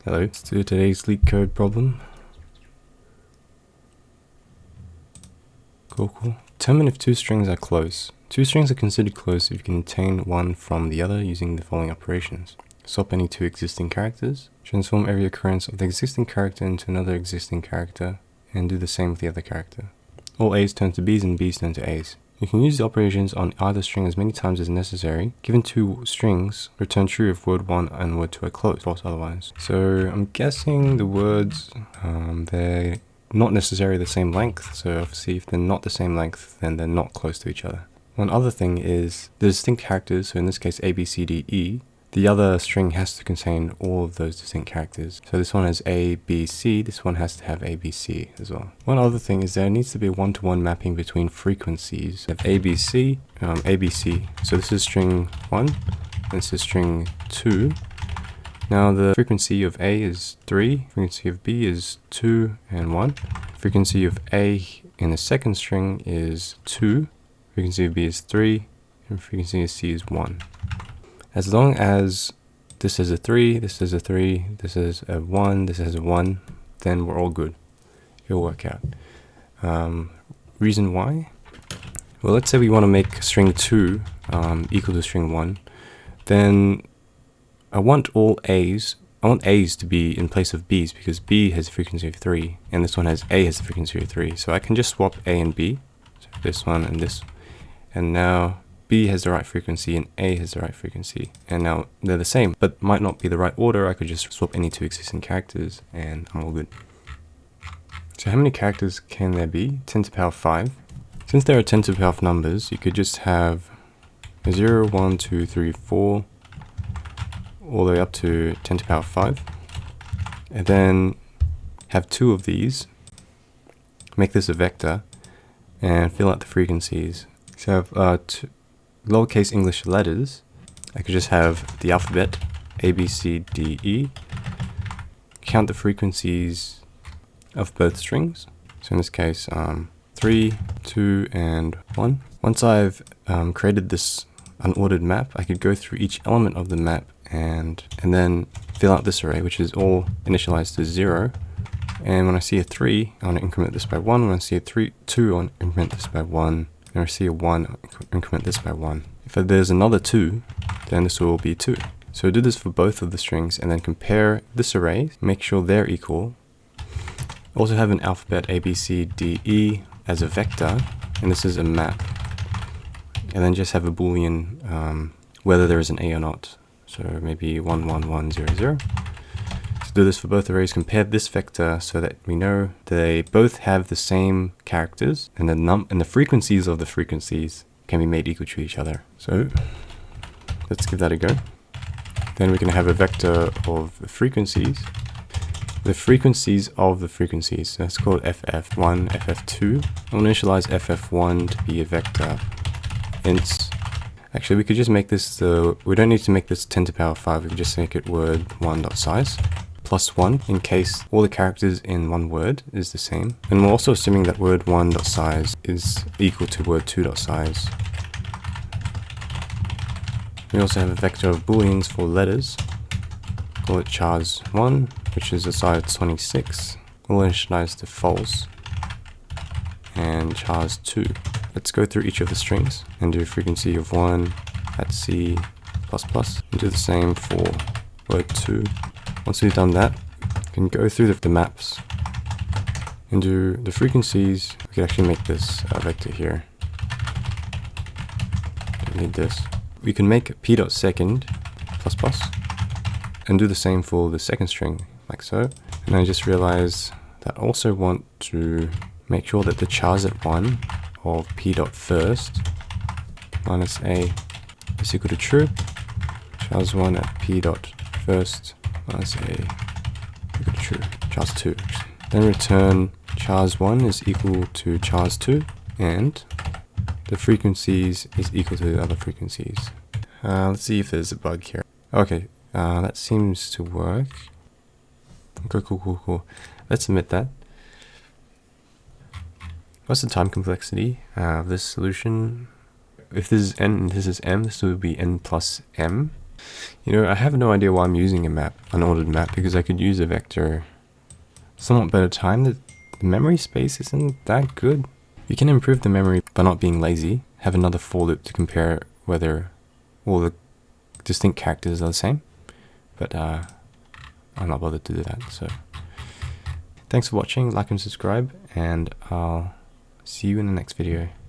Hello, let's do today's Leetcode problem. Cool. Determine if two strings are close. Two strings are considered close if you can obtain one from the other using the following operations. Swap any two existing characters, transform every occurrence of the existing character into another existing character, and do the same with the other character. All A's turn to B's and B's turn to A's. You can use the operations on either string as many times as necessary. Given two strings, return true if word 1 and word 2 are close, false otherwise. So I'm guessing the words, they're not necessarily the same length, so obviously if they're not the same length, then they're not close to each other. One other thing is the distinct characters, so in this case A, B, C, D, E, the other string has to contain all of those distinct characters. So this one has A, B, C, this one has to have A, B, C as well. One other thing is there needs to be a one-to-one mapping between frequencies. We have A, B, C, A, B, C. So this is string 1, this is string 2. Now the frequency of A is 3, frequency of B is 2 and 1. Frequency of A in the second string is 2, frequency of B is 3, and frequency of C is 1. As long as this is a 3, this is a 3, this is a 1, this is a 1, then we're all good. It'll work out. Reason why? Well, let's say we want to make string 2 equal to string 1. Then I want all A's. I want A's to be in place of B's because B has a frequency of 3, and this one has A has a frequency of 3. So I can just swap A and B. So this one and this. And now B has the right frequency and A has the right frequency, and now they're the same, but might not be the right order. I could just swap any two existing characters and I'm all good. So how many characters can there be? 10 to the power 5. Since there are 10 to the power of numbers, you could just have 0, 1, 2, 3, 4, all the way up to 10 to the power 5. And then have two of these, make this a vector, and fill out the frequencies. So I have lowercase English letters. I could just have the alphabet A, B, C, D, E. Count the frequencies of both strings. So in this case, 3, 2, and 1. Once I've created this unordered map, I could go through each element of the map and then fill out this array, which is all initialized to 0. And when I see a 3, I want to increment this by 1. When I see a 2, I want to increment this by 1. And I see a 1, increment this by 1. If there's another 2, then this will be 2. So do this for both of the strings and then compare this array, make sure they're equal. Also have an alphabet A, B, C, D, E as a vector, and this is a map. And then just have a boolean whether there is an A or not. So maybe 1, 1, 1, 0, 0. Do this for both arrays, compare this vector so that we know they both have the same characters and the frequencies of the frequencies can be made equal to each other. So let's give that a go. Then we can have a vector of the frequencies. The frequencies of the frequencies. So that's called ff1, ff2. I'll initialize ff1 to be a vector ints. Actually, we could just make this we don't need to make this 10 to the power 5. We could just make it word1.size. Plus 1 in case all the characters in one word is the same. And we're also assuming that word1.size is equal to word2.size. We also have a vector of booleans for letters. Call it chars1, which is the size 26. We'll initialize to false. And chars2. Let's go through each of the strings and do frequency of 1 at C++. And do the same for word2. Once we've done that, we can go through the maps and do the frequencies. We could actually make this vector here. Don't need this. We can make p.second and do the same for the second string, like so. And I just realized that I also want to make sure that the chars at 1 of p.first minus a is equal to true. Chars 1 at p.first minus a equal to true. Chars 2. Then return chars 1 is equal to chars 2 and the frequencies is equal to the other frequencies. Let's see if there's a bug here. Okay, that seems to work. Cool. Let's submit that. What's the time complexity of this solution? If this is n and this is m, this would be n plus m. You know, I have no idea why I'm using a map, an ordered map, because I could use a vector somewhat better time. The memory space isn't that good. You can improve the memory by not being lazy. Have another for loop to compare whether all the distinct characters are the same. But I'm not bothered to do that. So thanks for watching, like and subscribe, and I'll see you in the next video.